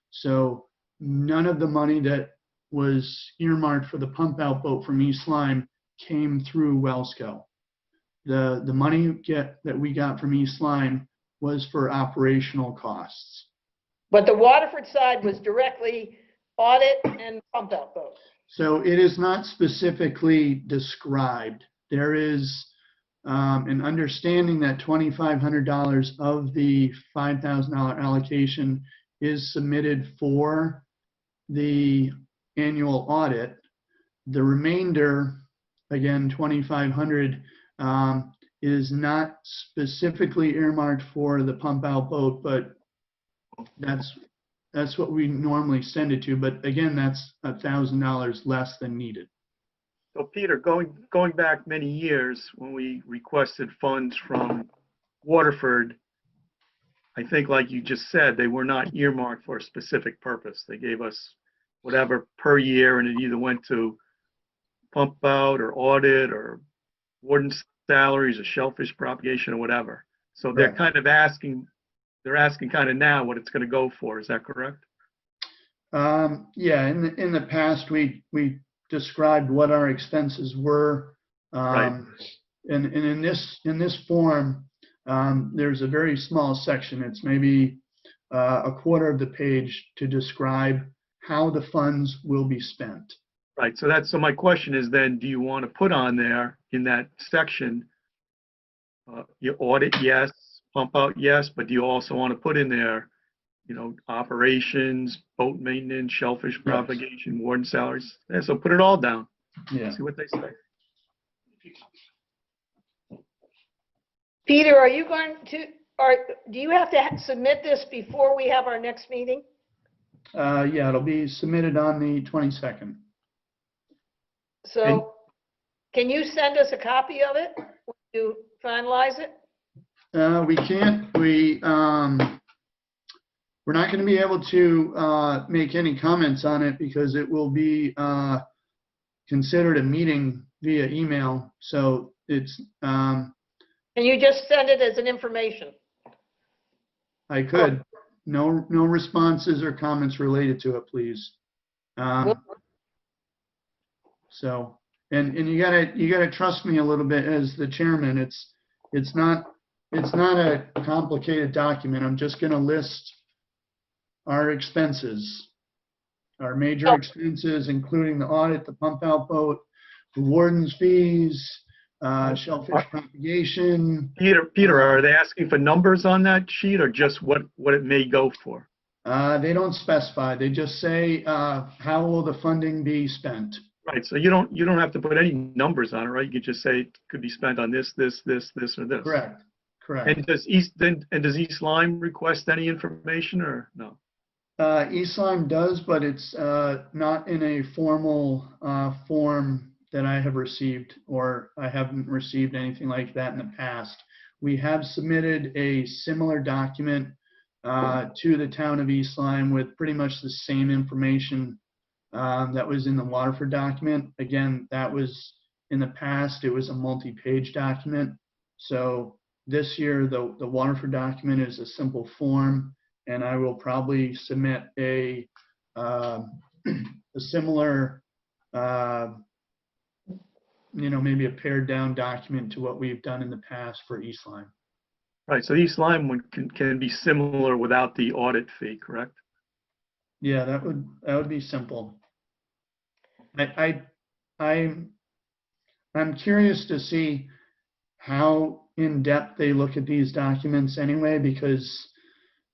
So none of the money that was earmarked for the pump out boat from East Lyme came through Wellsco. The money that we got from East Lyme was for operational costs. But the Waterford side was directly audit and pump out boat. So it is not specifically described. There is and understanding that $2,500 of the $5,000 allocation is submitted for the annual audit. The remainder, again, 2,500, is not specifically earmarked for the pump out boat, but that's what we normally send it to. But again, that's $1,000 less than needed. So Peter, going back many years when we requested funds from Waterford, I think like you just said, they were not earmarked for a specific purpose. They gave us whatever per year, and it either went to pump out or audit or warden salaries or shellfish propagation or whatever. So they're Right. kind of asking, kind of now what it's going to go for. Is that correct? Yeah, in the past, we described what our expenses were. Right. And in this form, there's a very small section. It's maybe a quarter of the page to describe how the funds will be spent. Right. So my question is then, do you want to put on there in that section, your audit, yes, pump out, yes, but do you also want to put in there, operations, boat maintenance, shellfish propagation, warden salaries? Yeah, so put it all down. Yeah. See what they say. Peter, are you going to, or do you have to submit this before we have our next meeting? Yeah, it'll be submitted on the 22nd. So can you send us a copy of it when you finalize it? We can't. We're not going to be able to make any comments on it because it will be considered a meeting via email. So it's. Can you just send it as an information? I could. No responses or comments related to it, please. So, and you gotta trust me a little bit as the chairman. It's not a complicated document. I'm just gonna list our expenses, our major expenses, including the audit, the pump out boat, the warden's fees, shellfish propagation. Peter, are they asking for numbers on that sheet or just what it may go for? They don't specify. They just say, how will the funding be spent? Right. So you don't have to put any numbers on it, right? You could just say it could be spent on this, or this. Correct. And does East Lyme request any information or no? East Lyme does, but it's not in a formal form that I have received, or I haven't received anything like that in the past. We have submitted a similar document to the town of East Lyme with pretty much the same information that was in the Waterford document. Again, that was in the past, it was a multi-page document. So this year, the Waterford document is a simple form, and I will probably submit a similar, maybe a pared down document to what we've done in the past for East Lyme. Right. So East Lyme one can be similar without the audit fee, correct? Yeah, that would be simple. I'm curious to see how in depth they look at these documents anyway, because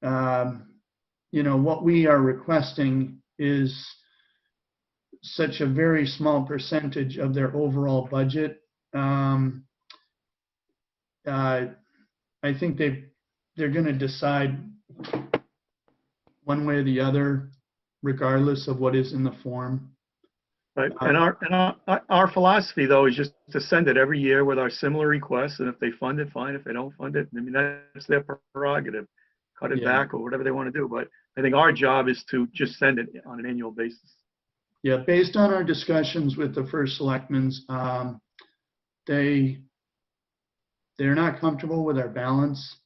what we are requesting is such a very small percentage of their overall budget. I think they're going to decide one way or the other, regardless of what is in the form. Right. And our philosophy though is just to send it every year with our similar requests, and if they fund it, fine. If they don't fund it, I mean, that's their prerogative. Cut it back or whatever they want to do. But I think our job is to just send it on an annual basis. Yeah, based on our discussions with the first selectmen's, they're not comfortable with our balance,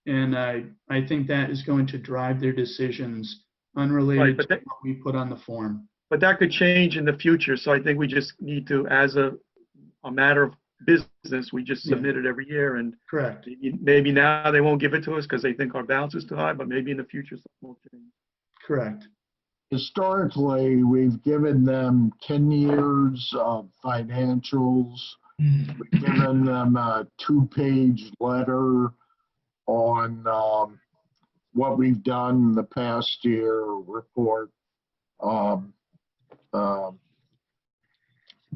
and I think that is going to drive their decisions unrelated to what we put on the form. But that could change in the future, so I think we just need to, as a matter of business, we just submit it every year, and correct. Maybe now they won't give it to us because they think our balance is too high, but maybe in the future something will change. Correct. Historically, we've given them 10 years of financials We've given them a 2-page letter on what we've done in the past year report. Um,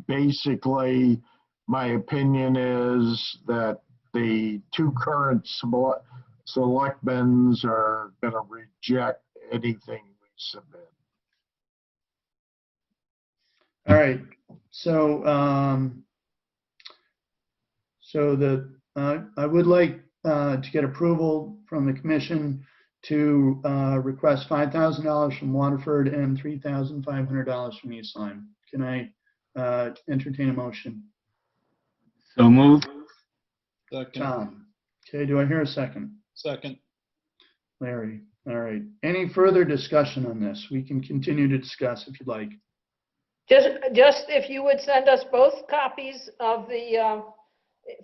Basically, my opinion is that the 2 current selectmen are going to reject anything we submit. All right, so, I would like to get approval from the commission to request $5,000 from Waterford and $3,500 from East Lyme. Can I entertain a motion? So moved. Second, Tom? Okay, do I hear a second? second. Larry? All right. Any further discussion on this? We can continue to discuss if you'd like. Just if you would send us both copies of the,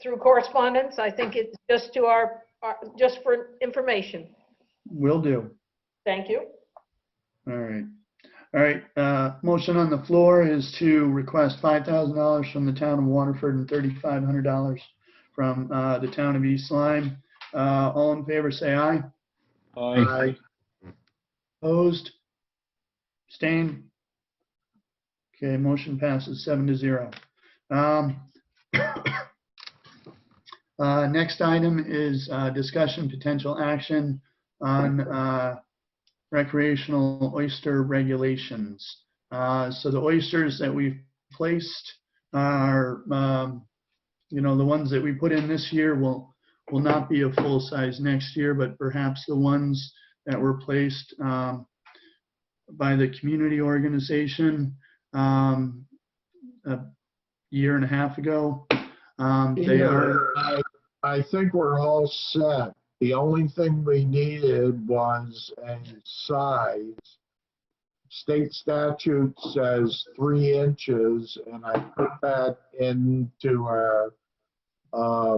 through correspondence, I think it's just to our, just for information. Will do. Thank you. All right. All right. Motion on the floor is to request $5,000 from the town of Waterford and $3,500 from the town of East Lyme. All in favor, say aye. Aye. Opposed? Abstained? Okay, motion passes 7-0. Next item is discussion potential action on recreational oyster regulations. So the oysters that we've placed are, the ones that we put in this year will not be a full size next year, but perhaps the ones that were placed by the community organization a year and a half ago. They are. I think we're all set. The only thing we needed was a size. State statute says 3 inches, and I put that into our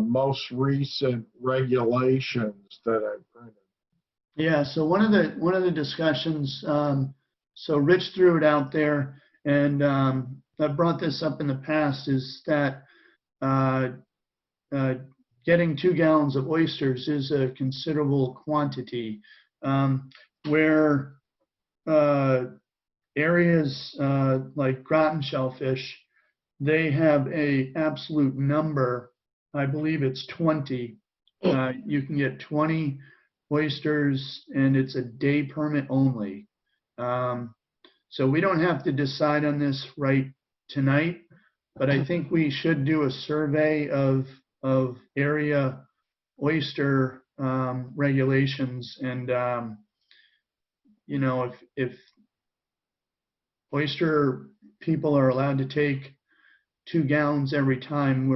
most recent regulations that I printed. Yeah, so one of the discussions, so Rich threw it out there, and I've brought this up in the past, is that getting 2 gallons of oysters is a considerable quantity. Where areas like Groton Shellfish, they have a absolute number. I believe it's 20. You can get 20 oysters, and it's a day permit only. So we don't have to decide on this right tonight, but I think we should do a survey of area oyster regulations, and if oyster people are allowed to take 2 gallons every time,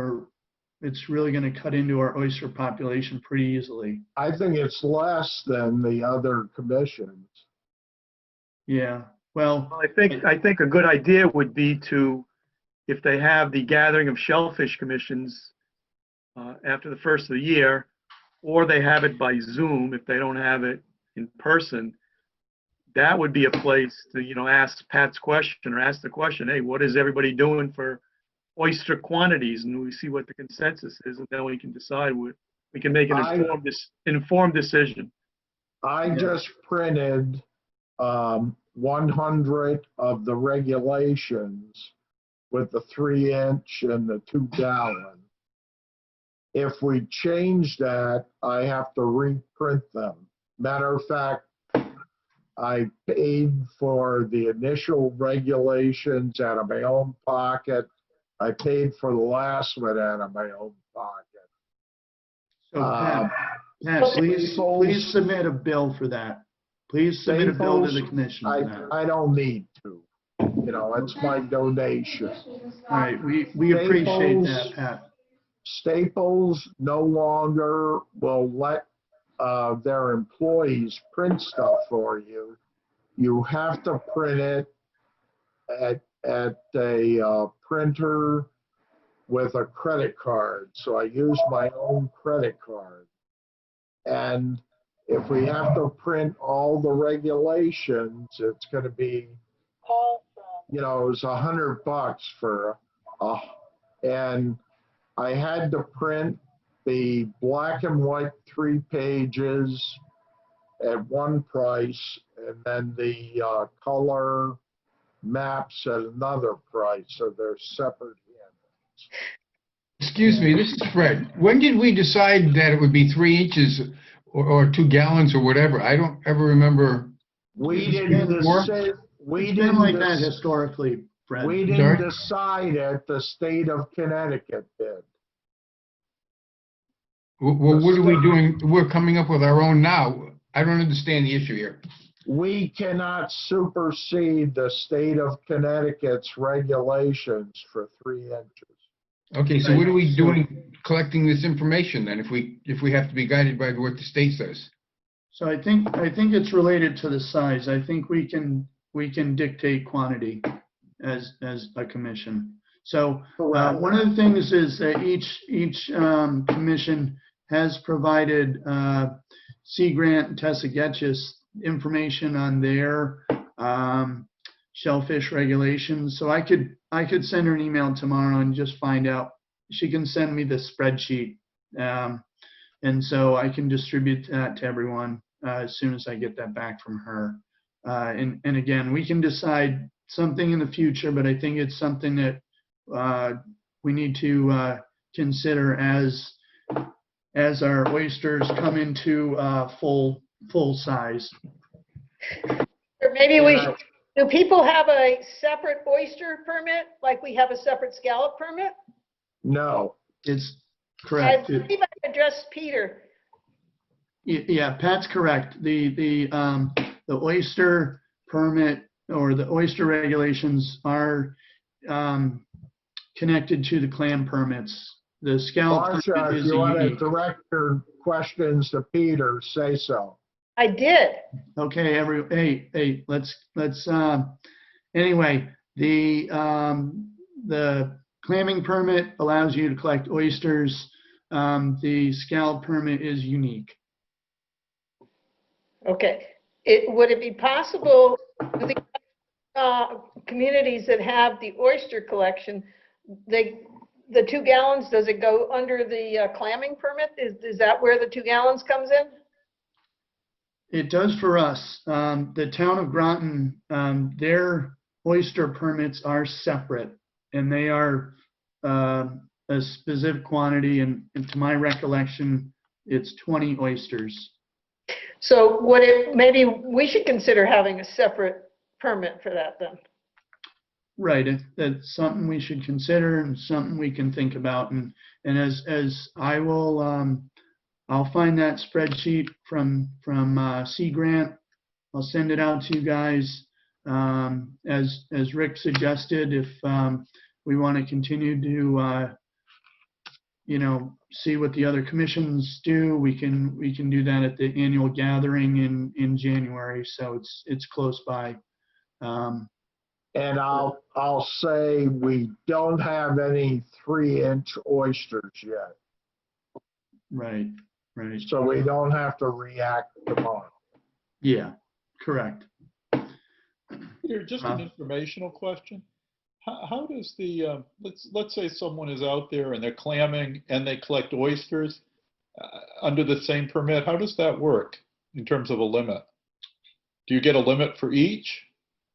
it's really going to cut into our oyster population pretty easily. I think it's less than the other commissions. Yeah, well, I think a good idea would be to, if they have the gathering of shellfish commissions after the first of the year, or they have it by Zoom if they don't have it in person, that would be a place to, ask Pat's question, or ask the question, hey, what is everybody doing for oyster quantities? And we see what the consensus is, and then we can decide we can make an informed decision. I just printed 100 of the regulations with the 3 inch and the 2 gallon. If we change that, I have to reprint them. Matter of fact, I paid for the initial regulations out of my own pocket. I paid for the last one out of my own pocket. so Pat, please submit a bill for that. Please submit a bill to the commission for that. I don't need to. It's my donation. All right, we appreciate that, Pat. Staples no longer will let their employees print stuff for you. You have to print it at a printer with a credit card. So I use my own credit card. And if we have to print all the regulations, it's going to be, it's $100 for, and I had to print the black and white 3 pages at one price, and then the color maps at another price, so they're separate handouts. Excuse me, this is Fred. When did we decide that it would be 3 inches or 2 gallons or whatever? I don't ever remember. We It's didn't been decide, we It's been like that didn't, historically, Fred. we Sorry? didn't decide it, the state of Connecticut did. Well, what are we doing? We're coming up with our own now. I don't understand the issue here. We cannot supersede the state of Connecticut's regulations for 3 inches. Okay, so what are we Right, so- doing collecting this information then if we have to be guided by what the state says? So I think it's related to the size. I think we can dictate quantity as a commission. So one of the things is that each commission has provided Sea Grant and Tessa Getchis information on their shellfish regulations. So I could send her an email tomorrow and just find out. She can send me the spreadsheet. And so I can distribute that to everyone as soon as I get that back from her. And again, we can decide something in the future, but I think it's something that we need to consider as our oysters come into full size. Or maybe we should, do people have a separate oyster permit, like we have a separate scallop permit? No, It's correct. I think I addressed Peter. Yeah, Pat's correct. The oyster permit or the oyster regulations are connected to the clam permits. The scallop Marcia, permit if is you want to unique. direct your questions to Peter, say so. I did. Okay, hey, let's anyway, the clamming permit allows you to collect oysters. The scallop permit is unique. Okay. Would it be possible, the communities that have the oyster collection, the 2 gallons, does it go under the clamming permit? Is that where the 2 gallons comes in? It does for us. The town of Groton, their oyster permits are separate, and they are a specific quantity, and to my recollection, it's 20 oysters. So maybe we should consider having a separate permit for that then. Right, that's something we should consider and something we can think about, and as I will, I'll find that spreadsheet from Sea Grant. I'll send it out to you guys. As Rick suggested, if we want to continue to see what the other commissions do, we can do that at the annual gathering in January. So it's close by. And I'll say we don't have any 3-inch oysters yet, Right. so we don't have to react tomorrow. Yeah, correct. Peter, just an informational question. How does the, let's say someone is out there and they're clamming and they collect oysters under the same permit. How does that work in terms of a limit? Do you get a limit for each,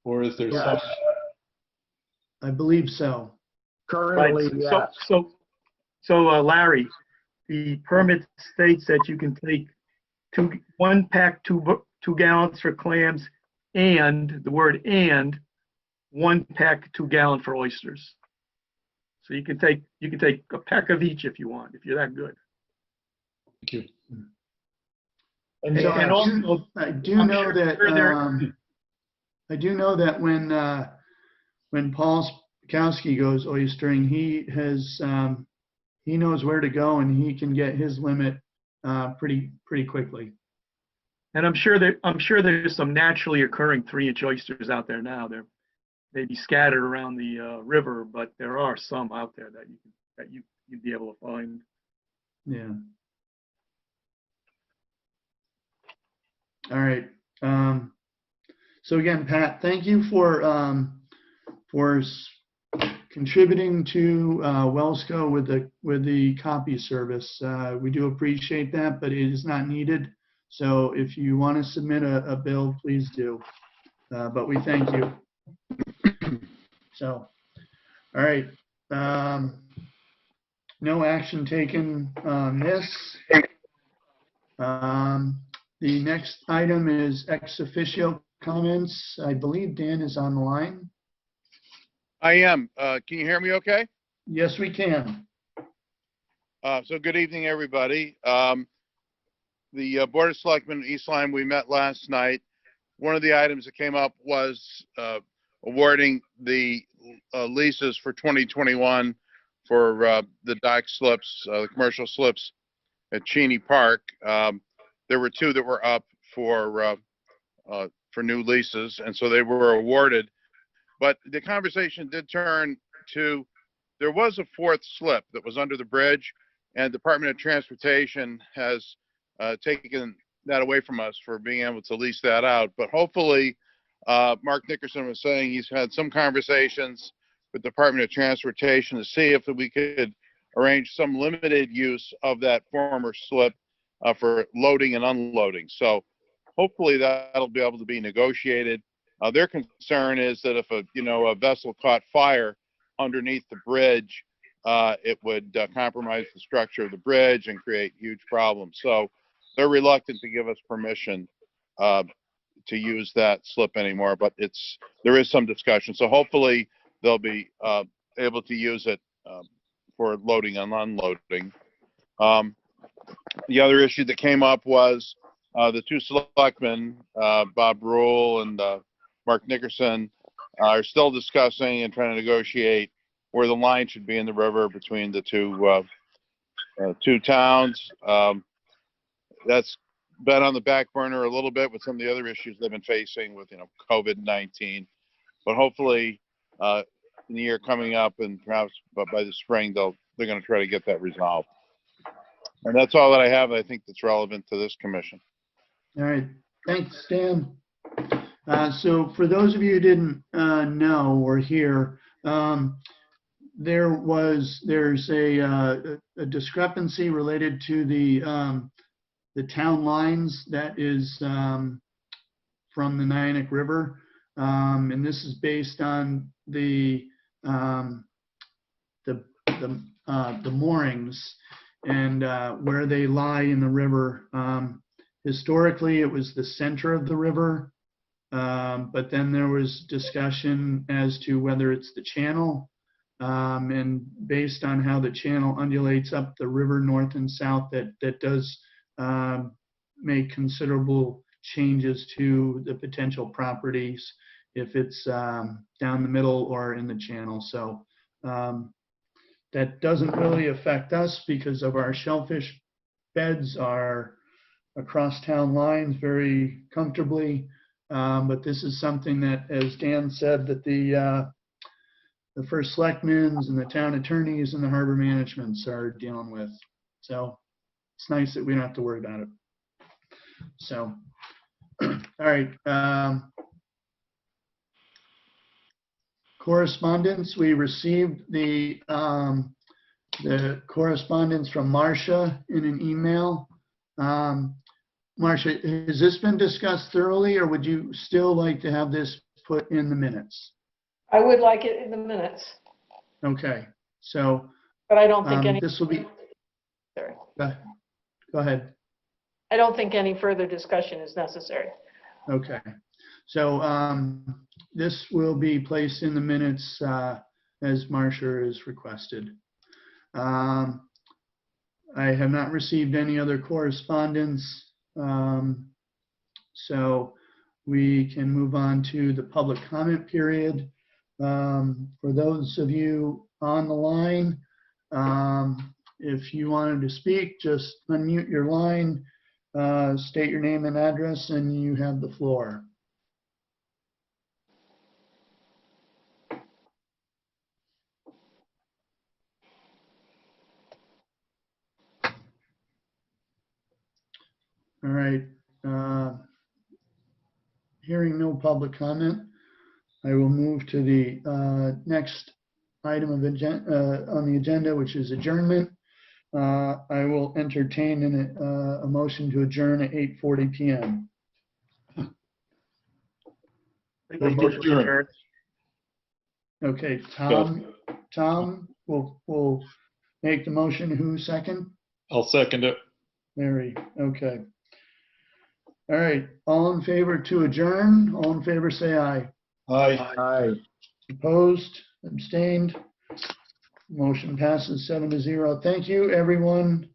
or is there some? Yes. I believe so. Currently, yes. So Larry, the permit states that you can take 1 pack, 2 gallons for clams, and the word "and" 1 pack, 2 gallon for oysters. So you can take a pack of each if you want, if you're that good. Thank you. And So And also, I do I'm know sure that there- I do know that when Paul Spakowski goes oystering, he knows where to go and he can get his limit pretty quickly. And I'm sure there's some naturally occurring 3-inch oysters out there now. They're maybe scattered around the river, but there are some out there that you'd be able to find. Yeah. All right. So again, Pat, thank you for contributing to Wellsco with the copy service. We do appreciate that, but it is not needed. So if you want to submit a bill, please do. But we thank you. So, all right. No action taken on this. The next item is ex officio comments. I believe Dan is on the line. I am. Can you hear me okay? Yes, we can. So good evening, everybody. The Board of Selectmen in East Lyme, we met last night. One of the items that came up was awarding the leases for 2021 for the dock slips, the commercial slips at Cheney Park. There were two that were up for new leases, and so they were awarded. But the conversation did turn to, there was a fourth slip that was under the bridge, and Department of Transportation has taken that away from us for being able to lease that out. But hopefully, Mark Nickerson was saying he's had some conversations with Department of Transportation to see if we could arrange some limited use of that former slip for loading and unloading. So hopefully that'll be able to be negotiated. Their concern is that if a vessel caught fire underneath the bridge, it would compromise the structure of the bridge and create huge problems. So they're reluctant to give us permission to use that slip anymore, but there is some discussion. So hopefully they'll be able to use it for loading and unloading. The other issue that came up was the two selectmen, Bob Rule and Mark Nickerson, are still discussing and trying to negotiate where the line should be in the river between the two towns. That's been on the back burner a little bit with some of the other issues they've been facing with COVID-19. But hopefully in the year coming up, and perhaps by the spring, they're going to try to get that resolved. And that's all that I have, I think, that's relevant to this commission. All right. Thanks, Dan. So for those of you who didn't know or hear, there's a discrepancy related to the town lines that is from the Nyack River, and this is based on the moorings and where they lie in the river. Historically, it was the center of the river, but then there was discussion as to whether it's the channel, and based on how the channel undulates up the river north and south, that does make considerable changes to the potential properties if it's down the middle or in the channel. So that doesn't really affect us because of our shellfish beds are across town lines very comfortably. But this is something that, as Dan said, that the first selectmen and the town attorneys and the harbor managements are dealing with. So it's nice that we don't have to worry about it. So, all right. Correspondence. We received the correspondence from Marcia in an email. Marcia, has this been discussed thoroughly, or would you still like to have this put in the minutes? I would like it in the minutes, Okay, so but I don't think any, this will be. sorry. Go ahead. I don't think any further discussion is necessary. Okay, so this will be placed in the minutes as Marcia is requested. I have not received any other correspondence, so we can move on to the public comment period. For those of you on the line, if you wanted to speak, just unmute your line, state your name and address, and you have the floor. All right. Hearing no public comment, I will move to the next item of on the agenda, which is adjournment. I will entertain a motion to adjourn at 8:40 PM. Move to adjourn. Okay, Tom will make the motion. Who second? I'll second it. Mary, okay. All right, all in favor to adjourn? All in favor, say aye. Aye. Aye. Opposed, abstained? Motion passes 7-0. Thank you, everyone,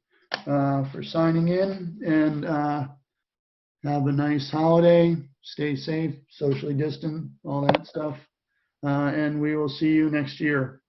for signing in, and have a nice holiday. Stay safe, socially distant, all that stuff. And we will see you next year.